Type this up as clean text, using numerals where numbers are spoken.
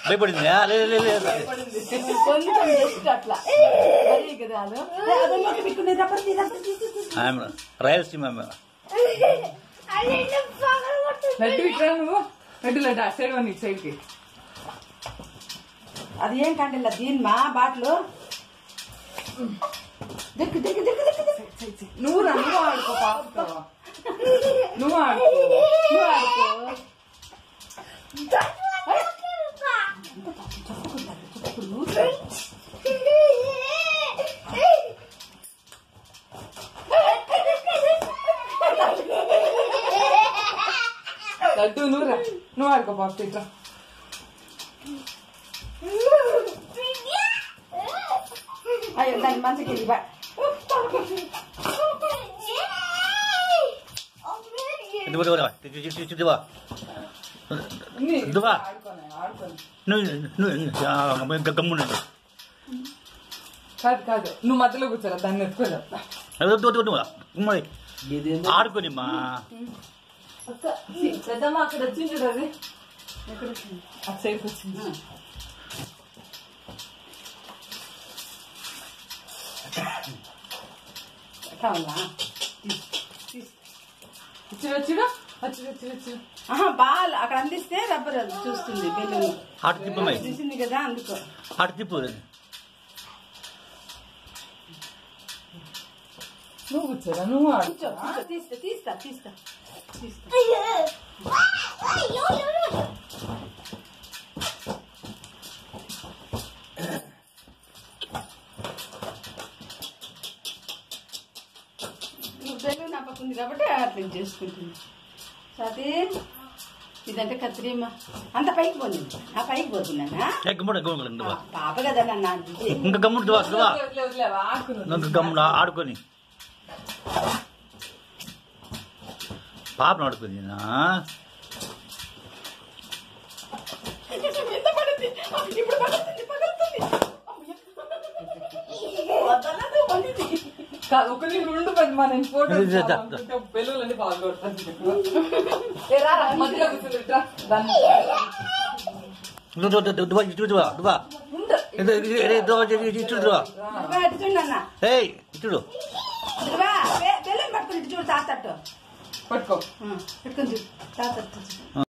భయపడింది కొంచెం జస్ట్ అట్లా రాయలసీమ లడ్డు ఇక్కడ నువ్వు లడ్డు లడ్డు ఆ సైడ్ వన్ సైడ్ కి అది ఏం కంటే దీని మా బాటలు దిక్కు దిక్కు దిక్కు దిక్కు నువ్వు నువ్వు ఆడుకో పాపతో నువ్వు ఆడుకో నువ్వు ఆడుకో లడ్డు నువ్వు ఆడుకో పాపతో ఇట్లా అయ్యో దాని మంచికి గమ్మున కాదు కాదు నువ్వు మధ్యలో కూర్చోరా దాన్ని ఎత్తుకోలేదు ఆడుకొని మా పెద్దమ్మ అక్కడ వచ్చింది అది అటు సైడ్కి వచ్చింది బాల్ అక్కడ అందిస్తే రబ్బర్ చూస్తుంది బెలూన్ ఆటు తిప్పమై చూసింది కదా అందుకో ఆటు తిప్పు నువ్వు కూర్చోరా నువ్వు కూర్చో తీస్తా తీస్తా తీస్తా తీస్తా బెలూన్ అప్పకుంది కాబట్టి అట్లా చేసుకుంటుంది సతీ ఇదంటే కత్తిరీమ్మ అంత పైకి పోతుంది ఆ పైకి పోతున్నానా పాప కదా నన్ను ఇంకా గమ్ముడు గమ్ముడు ఆడుకొని పాపను ఆడుకొని ఒక రెండు పది మన ఫోటో బెలూన్లన్నీ చూడు బెలూన్ పట్టుకుని చూడు తాతట్టు పట్టుకో పెట్టుకుని చూడు తాతట్టు